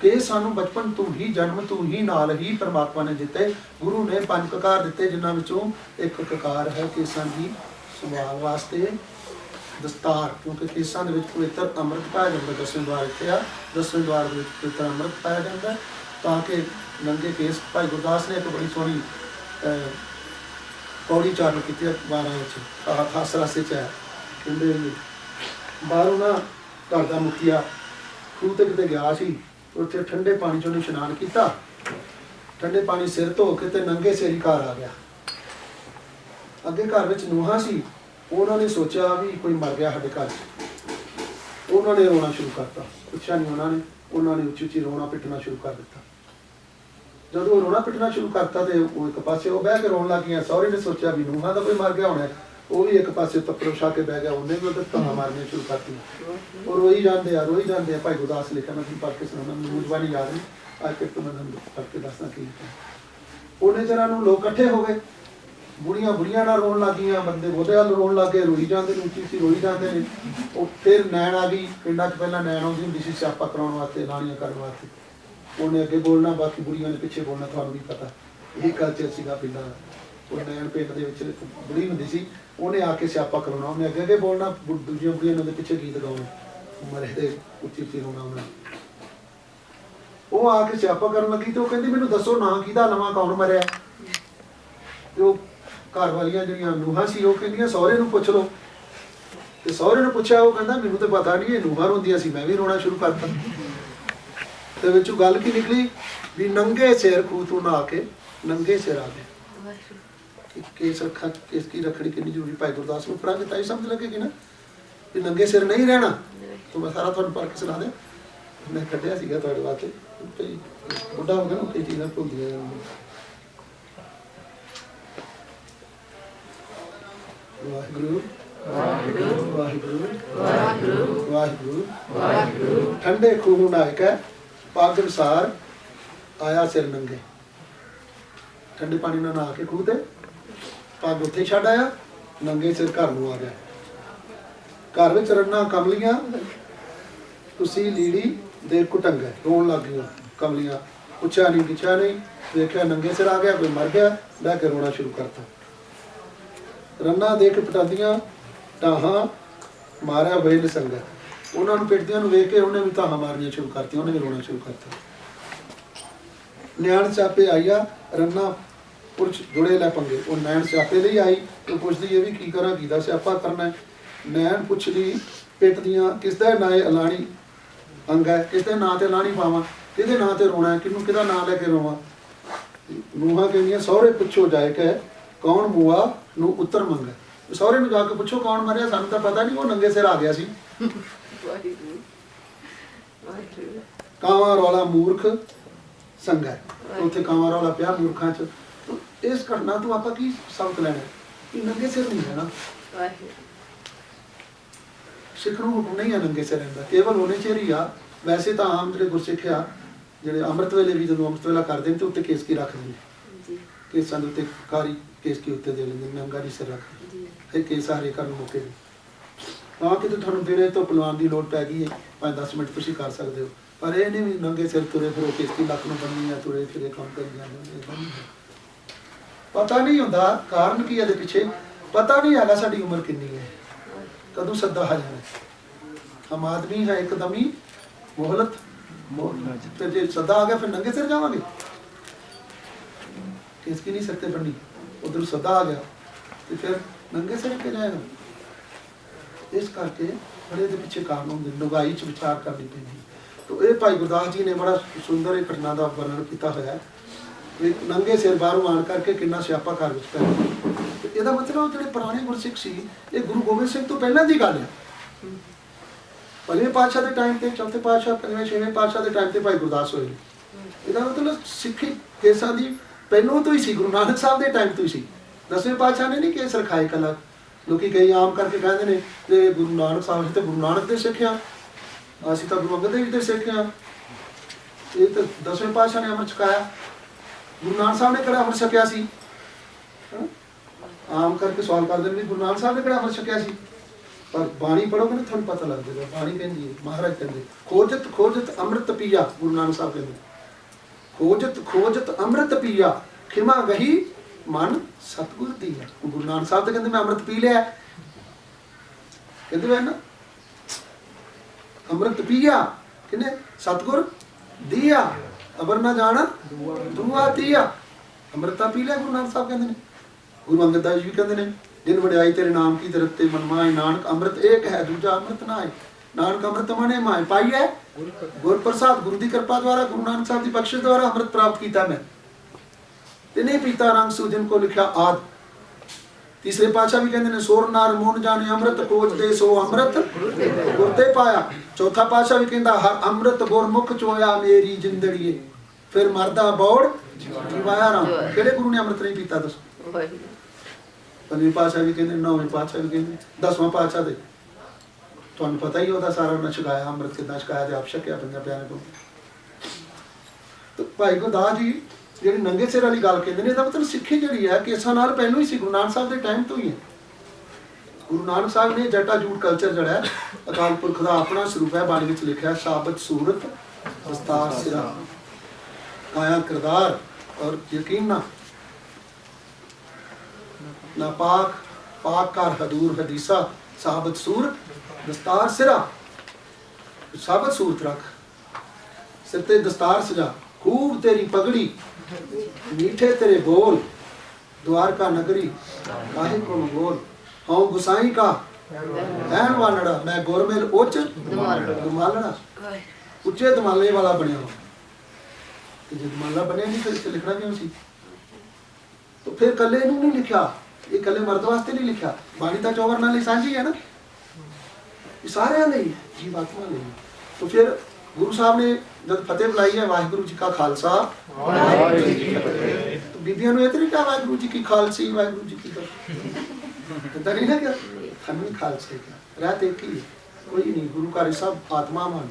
कि सानू बचपन तू ही जन्म तू ही नाल ही परमात्मा ने दिते। गुरु ने 5 ककार दिते, जिन्हां विचों एक ककार है केसां की संभाल वास्ते दस्तार, क्योंकि केसां दे विच पवित्र अमृत पाया जाता। 10वें द्वार इत्थे आ, 10वें द्वार दे विच पवित्र अमृत पाया जाता, ताकि नंगे केस। भाई गुरदास ने एक बड़ी सोहनी पौड़ी चारण की 12 खास रास्ते च है, कहते बाहरों ना घर का मुखिया खूह ते किते गया सी, उत्थे ठंडे पानी चों इशनान किया, ठंडे पानी सिर धो के ते नंगे सिर ही घर आ गया। अगे घर में नूहां सी, उन्होंने सोचा भी कोई मर गया साडे घर, उन्होंने रोना शुरू करता। पुछा नहीं उन्होंने उच्ची उच्ची रोना पिटना शुरू कर दिता। जब वो रोना पिटना शुरू करता तो वो एक पासे वो बह के रोन लग गया। सौहरे ने सोचा भी नूहां का कोई मर गया होना, वो भी एक पासे तप्पर उछा के बह गया, उन्हें भी उधर धना मारनियां शुरू करती। और रोई जाते हैं रोई जाते हैं। भाई गुरदास लिखा मैं पढ़ के सुना, मैंने जबानी याद नहीं, आज फिर तो मैं पढ़ के दसना की लिखा। उन्हें चिर लोग इकट्ठे हो गए, बुढ़िया बुढ़िया ना रोन लग गई, बंदे बोधे वाल रोन लग गए, रोई जाते उची उची रोई जाते हैं। फिर नैन आ गई, पिंडा च पहला नैन आती होंगी सी स्यापा कराने वास्ते, लाणियां करने वास्ते। उन्हें अगे बोलना, बाकी बुढ़िया ने पिछे बोलना, थानू भी पता यही कल्चर सीगा पिंडा दा। वो नैन पिंड दे विच बुढ़ी हुंदी सी, उन्हें आके स्यापा कराना, उन्हें अगे अगे बोलना, दूजियां बुढ़िया ने पिछे गीत गाने, मरे दे उची उची रोना उन्हें। वो आके स्यापा करन लगी तो कहंदी मैनूं दसो ना किहदा लवां, कौन मरिया। तो घर वालियां जिहड़ियां नूहां सी वो कहंदियां सौहरे नूं पुछ लो। ते सौहरे नूं पुछया, वो कहंदा मैनूं तो पता नहीं, ये नूहां रोंदियां सी, मैं भी रोना शुरू करता। ते विचों गल की निकली भी नंगे सिर खूह तों नहा के नंगे सिर आ गए। केस रखा, केस की रखनी कितनी जरूरी। भाई गुरदास को पढ़ा के ताई समझ लगेगी ना भी नंगे सिर नहीं रहना। तो मैं सारा तुहानूं पढ़ के सुना दें, मैं कढ़िया सीगा तुहाडे वास्ते। बुढ़ा हो गया ना, कई चीज़ां भुलदियां जांदियां। वाहिगुरू वाहिगुरू वाहिगुरू वाहिगुरू वाहिगुरू। ठंडे खूह नहाए के पग अनुसार आया सिर नंगे। ठंडे पानी नाल नहा के खूह ते पग उत्थे छड्ड आया, नंगे सिर घर नूं आ गया। घर विच रन्ना कमलियां तुसी लीड़ी दे कुटंगे, रोन लग गई कमलियां। पुछया नहीं गिछया नहीं, देखा नंगे सिर आ गया, कोई मर गया, बह के रोना शुरू करता। रन्ना देख पटादियां ढाहां मारिया वेल संगा, उन्होंने पिटदियां वेख के उन्हें भी धाहां मारनियां शुरू करती, उन्हें भी रोना शुरू करता। नैन स्यापे आईया, रन्ना पुरछ जुड़े लै पंगे। वो नैन स्यापे लिए आई तो पुछदी ये भी की करा, कीदा स्यापा करना है। नैन पुछदी पिटदियां किसदा नां अलाणी अंग है, किसदे नां ते लाणी पावां, किहदे नां ते रोना है, किनूं किहदा नां लैके रोवां। नूहां कहंदियां सौहरे पुछो जाए के कौन मुआ नूं उत्तर मंगे। सौहरे नूं जाके पुछो कौन मरिया, सानूं तां पता नहीं, वो नंगे सिर आ गया सी। कावां रौला मूर्ख संग है, उत्थे कावां रौला पिया मूर्खां च। तो इस घटना तो आपां की सबक लैणा कि नंगे सिर नहीं रहना। सिख नूं हुक्म नहीं है नंगे सिर रहना, केवल उन्ने चिर ही आ। वैसे तो आम जिहड़े गुरसिख आ, जिहड़े अमृत वेले भी जदों अमृत वेला करदे ने ते उत्ते केस की रखदे ने, केसां दे उत्ते कारी केस की उत्ते दे लैंदे, नंगा नहीं सिर रखदे, फिर केस हरे करन मौके दे। हाँ कि तुहानूं दिने तो पलवान की लोड़ पै गई है, 5-10 मिनट तुसीं कर सकते हो, पर ये नहीं भी नंगे सिर तुरे फिरो किस की लक नूं बन्नी है, तुरे फिरे काम करी जांदे। पता नहीं होंदा कारण की है पिछे, पता नहीं हैगा साडी उम्र किन्नी है, कदों सद्दा आ जाना। हम आदमी है एकदम ही मोहलत, तो जे सद्दा आ गया फिर नंगे सिर जावांगे, किसकी नहीं सकते बन्नी। उधर सद्दा आ गया तो फिर नंगे सिर के जाएगा। इस करके बड़े दे पिछे कारण होंगे, डुगाई च विचार करनी पैंदी। तो ये भाई गुरदास जी ने बड़ा सुंदर एक घटना का वर्णन किया होया, नंगे सिर बाहरों आन करके कितना स्यापा घर विच पै गया। ਇਹਦਾ मतलब ਜਿਹੜੇ ਪੁਰਾਣੇ ਗੁਰਸਿੱਖ ਸੀ, ਇਹ ਗੁਰੂ ਗੋਬਿੰਦ ਸਿੰਘ ਤੋਂ ਪਹਿਲਾਂ ਦੀ ਗੱਲ ਹੈ। ਪੰਜਵੇਂ ਪਾਤਸ਼ਾਹ ਦੇ ਟਾਈਮ ਤੇ, ਚੌਥੇ ਪਾਤਸ਼ਾਹ, ਪੰਜਵੇਂ ਛੇਵੇਂ ਪਾਤਸ਼ਾਹ ਦੇ ਟਾਈਮ ਤੇ ਭਾਈ ਗੁਰਦਾਸ ਹੋਏ। ਇਹਦਾ ਮਤਲਬ ਸਿੱਖੀ ਕੇਸਾਂ ਦੀ ਪਹਿਲੋਂ ਤੋਂ ਹੀ ਸੀ, ਗੁਰੂ ਨਾਨਕ ਸਾਹਿਬ ਦੇ ਟਾਈਮ ਤੋਂ ਹੀ ਸੀ। 10ਵੇਂ ਪਾਤਸ਼ਾਹ ਨੇ ਨਹੀਂ ਕੇਸ ਰਖਾਏ ਕਲਾ। ਲੋਕੀ ਕਈ ਆਮ ਕਰਕੇ ਕਹਿੰਦੇ ਨੇ ਕਿ ਗੁਰੂ ਨਾਨਕ ਸਾਹਿਬ ਜੀ ਤੇ ਗੁਰੂ ਨਾਨਕ ਦੇ ਸਿੱਖ ਆ, ਅਸੀਂ ਤਾਂ ਗੁਰੂ ਅੰਗਦ ਦੇਵ ਜੀ ਦੇ ਸਿੱਖ ਆ। ਇਹ ਤਾਂ 10ਵੇਂ ਪਾਤਸ਼ਾਹ ਨੇ ਅੰਮ੍ਰਿਤ ਛਕਾਇਆ, ਗੁਰੂ ਨਾਨਕ ਸਾਹਿਬ ਨੇ ਕਿਹੜਾ ਅੰਮ੍ਰਿਤ ਛਕਿਆ ਸੀ। ਆਮ करके सवाल कर दें गुरु नानक साहब ने किहड़ा अमृत छकिया सी, पर बाणी पढ़ोगे ना थोड़ा पता लग जाएगा। बाणी कहती है, महाराज कहते खोजत खोजत अमृत पिया, गुरु नानक साहब कहते खोजत खोजत अमृत पिया, खिमा गही मन सतगुर दिया। गुरु नानक साहब तो कहते मैं अमृत पी लिया, कहते वह ना अमृत पिया किने सतगुर दिया, अबर ना जाना दुआ दिया। अमृता पी लिया गुरु नानक साहब कहते हैं। गुरु अंगद दास जी भी कहते हैं जिन वड्याई तेरे नाम की दरते मन माए, नानक अमृत एक है दूजा अमृत ना है, नानक अमृत मने माए पाई है गुर प्रसाद। गुरु की कृपा द्वारा गुरु नानक साहब की बख्शिश द्वारा अमृत प्राप्त किया मैं, तिने पीता रंग सु जिनको लिखा आद। तीसरे पातशाह भी कहते हैं सोर नार मून जाने अमृत खोज दे सो अमृत गुरते पाया। चौथा पातशाह भी कहता हर अमृत गुरमुख चोया मेरी जिंदड़िए, फिर मरदा बौड़ जीवाया राम। केड़े गुरु ने अमृत नहीं पीता दसो? पंजवीं पातशाह भी कहते, नौवीं पातशाह भी कहते, 10वां पातशाह दे तुहानू पता ही होता सारा उन्हें छकाया अमृत कितना छकाया ते आप छकिया पंजा प्यारे को। तो भाई गुरदास जी जी नंगे सिर वाली गल कहते हैं, इसका मतलब सिक्खी जी है केसा नाल पहलों ही सी, गुरु नानक साहब के टाइम तो ही है। गुरु नानक साहब ने जटा जूट कल्चर जड़ा है अकाल पुरख का अपना स्वरूप है, बाणी में लिखा है साबत सूरत दस्तार सिरा, काया किरदार और यकीन ना पाक पाक कार हदूर हदीसा, साबत सूरत दस्तार सिरा। साबत सूरत रख, सिर ते दस्तार सजा, खूब तेरी पगड़ी, मीठे तेरे बोल, द्वारका नगरी काहे को मंगोल। हाँ गुसाई का ऐन वानड़ा, मैं गोरमेल उच्च दुमालड़ा, उच्चे दुमाले वाला बनया हो। जो दुमाला बनया नहीं फिर इसे लिखना क्यों सी? तो फिर कले नूं नहीं लिखा, ये कले मर्द वास्ते नहीं लिखा। बाणी दा चौवर नाल सांझी है ना, ये सारे लिए जीवात्मा लिए। तो फिर गुरु साहब ने जब फतेह बुलाई है वाहिगुरु जी का खालसा तो बीबियां ने इतनी क्या वाहिगुरु जी की खालसी वाहिगुरु जी की पता नहीं ना क्या हमें खालसे क्या रहते एक ही कोई नहीं। गुरु का सब आत्मा मान,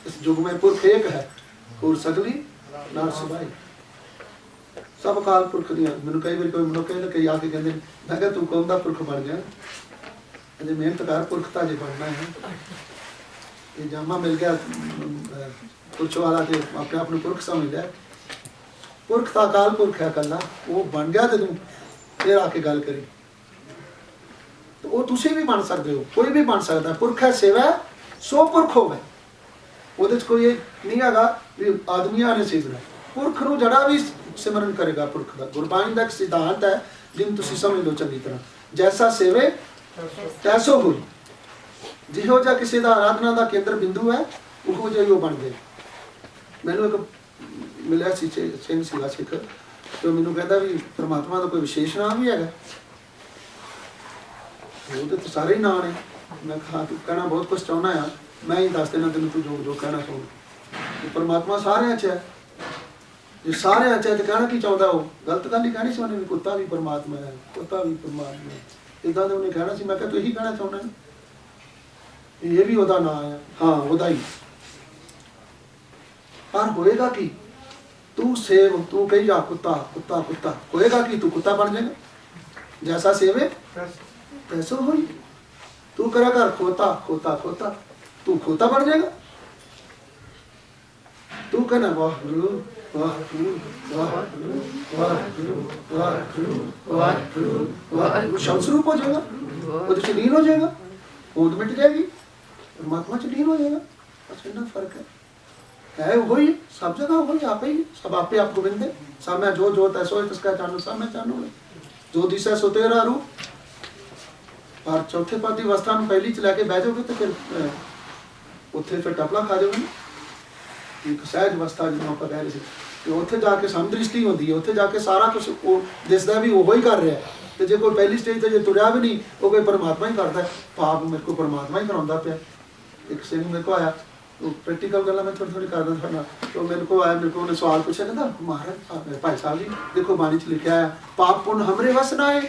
इस युग में पुरख एक है और सगली नार सुभाई सब अकाल पुरख दियां। मैंने कई बार कोई मनुख कई आके कहते मैं क्या तू कौन दा पुरख बन गया, अजे मेहनत कर पुरख ताजे बनना है। ये जामा मिल गया पुरख वाला तो अपने आप पुरख समझ लिया, पुरख का अकाल पुरख है कला वो बन गया तो तू फिर आके गल करी तो वो तुसी भी बन सकते हो, कोई भी बन सकता है। पुरख है सेवा सो पुरख होवे, ਉਹਦੇ ਚ ਕੋਈ ਨਹੀਂ ਹੈਗਾ ਵੀ ਆਦਮੀਆਂ ਨੇ ਸਿਮਰਨਾ। ਪੁਰਖ ਨੂੰ ਜਿਹੜਾ ਵੀ ਸਿਮਰਨ ਕਰੇਗਾ ਪੁਰਖ ਦਾ ਗੁਰਬਾਣੀ ਦਾ ਇੱਕ ਸਿਧਾਂਤ ਹੈ ਜਿਹਨੂੰ ਤੁਸੀਂ ਸਮਝ ਲਓ ਚੰਗੀ ਤਰ੍ਹਾਂ, ਜੈਸਾ ਸੇਵੇ ਤੈਸੋ ਹੋਈ। ਜਿਹੋ ਜਿਹਾ ਕਿਸੇ ਦਾ ਆਰਾਧਨਾ ਦਾ ਕੇਂਦਰ ਬਿੰਦੂ ਹੈ ਉਹੋ ਜਿਹਾ ਹੀ ਉਹ ਬਣ ਜਾਏ। ਮੈਨੂੰ ਇੱਕ ਮਿਲਿਆ ਸੀ ਸਿੰਘ ਸੀਗਾ ਸਿੱਖ ਤੇ ਮੈਨੂੰ ਕਹਿੰਦਾ ਵੀ ਪਰਮਾਤਮਾ ਦਾ ਕੋਈ ਵਿਸ਼ੇਸ਼ ਨਾਮ ਵੀ ਹੈਗਾ? ਉਹਦੇ ਤਾਂ ਸਾਰੇ ਹੀ ਨਾਂ ਨੇ। ਮੈਂ ਕਿਹਾ ਤੂੰ ਕਹਿਣਾ ਬਹੁਤ ਕੁਛ ਚਾਹੁੰਦਾ ਆ, मैं ही दस देना तेन तू जो जो कहना चाहूँ। परमात्मा सारे च है, जो सारे च है तो कहना की चाहता वो गलत गल ही कहनी सी उन्हें, कुत्ता भी परमात्मा है कुत्ता भी परमात्मा है इदा तो उन्हें कहना सी। मैं तू यही कहना चाहना ये भी वह नाम है, हाँ वह ही। पर होएगा कि तू सेव तू कही जा कुत्ता कुत्ता कुत्ता, होएगा कि तू कुत्ता बन जाएगा। जैसा सेवे तैसो होई, तू करा कर खोता खोता खोता तू खोता बन जाएगा। तू कहना वाहगुरु वाहगुरु वाहगुरु वाहगुरु वाहगुरु वाहगुरु वाहगुरु शब्द स्वरूप हो जाएगा, वो तो लीन हो जाएगा, होंद मिट जाएगी, परमात्मा च लीन हो जाएगा। बस इतना फर्क है वही सब जगह वही आप ही सब आपे आप गोविंद है। सब मैं जो जो तैसो तस्का जानो सब मैं जानो जो दिशा सो तेरा रूप। पर चौथे पद की अवस्था में पहली च लैके बह जाओगे तो फिर उत्थे फिर टपला खा जाओगे ना। एक सहज अवस्था जिन्होंने आप कह रहे थे कि उत्थे जाके समदृष्टि होती है, उत्थे जाके सारा कुछ वो दिसदा भी वो ही कर रहा है। तो जो कोई पहली स्टेज से जो तुरया भी नहीं वो कोई परमात्मा ही करता है, पाप मेरे को परमात्मा ही कराता पाया। एक सिंह मेरे को आया तो प्रैक्टिकल गल्लां मैं थोड़ी थोड़ी करदा था, तो मेरे को आया, मेरे को उन्हें सवाल पूछा कहता महाराज भाई साहब जी देखो बाणी च लिखा है पाप पुण्य हमरे वस ना है।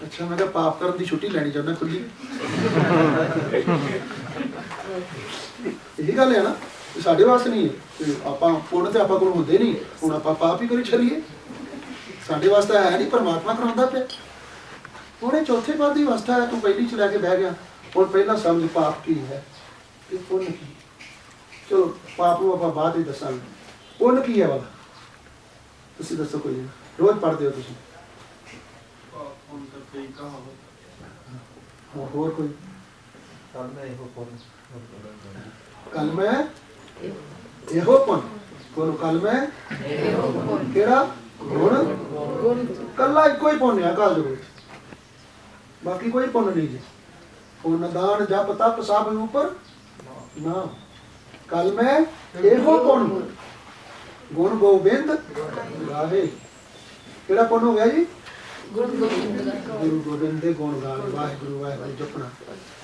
अच्छा मैं क्या पाप करने की छुट्टी लैनी चाहना खुली यही गल है ना, साढ़े वास नहीं है आप पुण्य तो आप होंगे नहीं हूँ आप पाप ही करी चलीए, साढ़े वास्ते है नहीं परमात्मा करांदा पे। ਹੁਣ ਇਹ ਚੌਥੇ ਪਦ ਦੀ ਅਵਸਥਾ ਹੈ, ਤੂੰ ਪਹਿਲੀ ਚ ਲੈ ਕੇ ਬਹਿ ਗਿਆ। ਹੁਣ ਪਹਿਲਾਂ ਸਮਝ ਪਾਪ ਕੀ ਹੈ ਤੇ ਪੁੰਨ ਕੀ। ਚਲੋ ਪਾਪ ਨੂੰ ਆਪਾਂ ਬਾਅਦ ਹੀ ਦੱਸਾਂਗੇ। ਪੁੰਨ ਕੀ ਹੈ ਵਾਲਾ ਤੁਸੀਂ ਦੱਸੋ। ਕੋਈ ਰੋਜ਼ ਪੜ੍ਹਦੇ ਹੋ ਤੁਸੀਂ? ਹੋਰ ਕੋਈ? ਕੱਲ ਮੈਂ ਇਹੋ ਪੁੰਨ ਕੋਲ ਕੱਲ ਮੈਂ ਕਿਹੜਾ ਗੁਣ ਕੱਲਾ ਇੱਕੋ ਹੀ ਪੁੰਨ ਆ ਕਾਲ ਦੇ ਵਿੱਚ, ਬਾਕੀ ਕੋਈ ਪੁੰਨ ਨਹੀਂ ਜੀ। ਪੁੰਨ ਦਾਨ ਜਪ ਤਪ ਸਭ ਉੱਪਰ ਨਾ। ਕੱਲ ਮੈਂ ਇਹੋ ਪੁੰਨ ਗੁਣ ਗੋਬਿੰਦ ਗਾਵੇ। ਕਿਹੜਾ ਪੁੰਨ ਹੋ ਗਿਆ ਜੀ? ਗੁਰੂ ਗੋਬਿੰਦ ਦੇ ਗੁਣ ਗਾਣੇ, ਵਾਹਿਗੁਰੂ ਵਾਹਿਗੁਰੂ ਜਪਣਾ,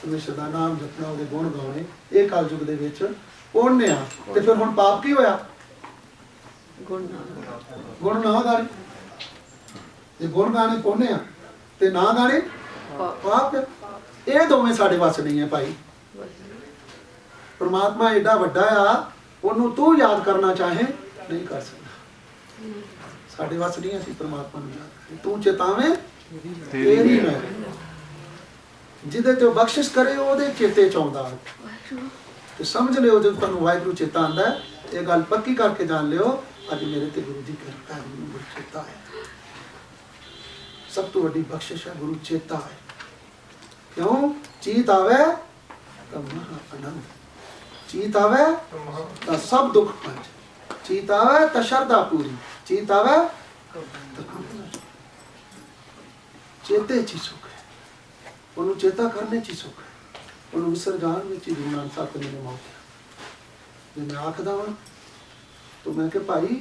ਪਰਮੇਸ਼ਰ ਦਾ ਨਾਮ ਜਪਣਾ, ਉਹਦੇ ਗੁਣ ਗਾਉਣੇ, ਇਹ ਕਲਯੁਗ ਦੇ ਵਿੱਚ ਪੁੰਨ ਆ। ਤੇ ਫਿਰ ਹੁਣ ਪਾਪ ਕੀ ਹੋਇਆ? ਗੁਣ ਨਾ ਗਾਣੇ। ਜੇ ਗੁਣ ਗਾਣੇ ਪੁੰਨ ਆ ਤੇ ਨਾ ਗਾਣੇ ਪਾਪ। ਇਹ ਦੋਵੇਂ ਸਾਡੇ ਵੱਸ ਨਹੀਂ ਹੈ ਭਾਈ। ਪਰਮਾਤਮਾ ਏਡਾ ਵੱਡਾ ਆ, ਉਹਨੂੰ ਤੂੰ ਯਾਦ ਕਰਨਾ ਚਾਹੇ ਨਹੀਂ ਕਰ ਸਕਦਾ। ਸਾਡੇ ਵੱਸ ਨਹੀਂ ਅਸੀਂ ਪਰਮਾਤਮਾ ਨੂੰ ਯਾਦ ਕਰੀਏ। ਤੂੰ ਚੇਤਾਵੇਂ ਤੇਰੀ ਮੈਂ, ਜਿਹਦੇ ਤੇ ਬਖਸ਼ਿਸ਼ ਕਰੇ ਉਹਦੇ ਚੇਤੇ ਚ ਆਉਂਦਾ। ਤੇ ਸਮਝ ਲਿਓ ਜਦੋਂ ਤੁਹਾਨੂੰ ਵਾਹਿਗੁਰੂ ਚੇਤਾ ਆਉਂਦਾ, ਇਹ ਗੱਲ ਪੱਕੀ ਕਰਕੇ ਜਾਣ ਲਿਓ, ਅੱਜ ਮੇਰੇ ਤੇ ਗੁਰੂ ਦੀ ਕਿਰਪਾ ਹੈ, ਮੈਨੂੰ ਗੁਰੂ ਚੇਤਾ ਹੈ। ਸਭ ਤੋਂ ਵੱਡੀ ਬਖਸ਼ਿਸ਼ ਹੈ ਗੁਰੂ ਚੇਤਾ ਹੈ। ਕਿਉਂ? ਚੀਤ ਆਵੇ ਤਾਂ ਮਹਾ ਆਨੰਦ, ਚੀਤ ਆਵੇ ਤਾਂ ਸਭ ਦੁੱਖ ਭੰਜ, ਚੀਤ ਆਵੇ ਤਾਂ ਸ਼ਰਧਾ ਪੂਰੀ, ਚੀਤ ਆਵੇ ਚੇਤੇ ਚ ਸੁਖ ਹੈ। ਉਹਨੂੰ ਚੇਤਾ ਕਰਨੇ ਚ ਸੁਖ ਹੈ, ਉਹਨੂੰ ਵਿਸਰ ਜਾਣ ਵਿੱਚ ਹੀ ਗੁਰੂ ਨਾਨਕ ਸਾਹਿਬ ਨੇ ਮੌਤ। ਜੇ ਮੈਂ ਆਖਦਾ ਵਾਂ ਤਾਂ ਮੈਂ ਕਿ ਭਾਈ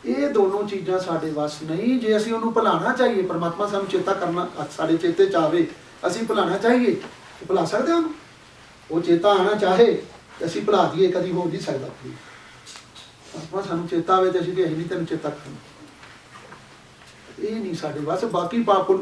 ਇਹ ਦੋਨੋਂ ਚੀਜ਼ਾਂ ਸਾਡੇ ਵੱਸ ਨਹੀਂ। ਜੇ ਅਸੀਂ ਉਹਨੂੰ ਭੁਲਾਣਾ ਚਾਹੀਏ, ਪਰਮਾਤਮਾ ਸਾਨੂੰ ਚੇਤਾ ਕਰਨਾ ਸਾਡੇ ਚੇਤੇ ਚ ਆਵੇ, ਅਸੀਂ ਭੁਲਾਣਾ ਚਾਹੀਏ ਤਾਂ ਭੁਲਾ ਸਕਦੇ ਉਹਨੂੰ। ਉਹ ਚੇਤਾ ਆਣਾ ਚਾਹੇ ਤੇ ਅਸੀਂ ਭੁਲਾ ਦਈਏ, ਕਦੀ ਹੋ ਨਹੀਂ ਸਕਦਾ। ਪਰਮਾਤਮਾ ਸਾਨੂੰ ਚੇਤਾ ਆਵੇ ਤੇ ਅਸੀਂ ਕਿ ਅਸੀਂ ਨਹੀਂ ਤੈਨੂੰ ਚੇਤਾ ਕਰਨਾ, ਇਹ ਨਹੀਂ ਸਾਡੇ ਵੱਸ। ਬਾਕੀ ਪਾਪ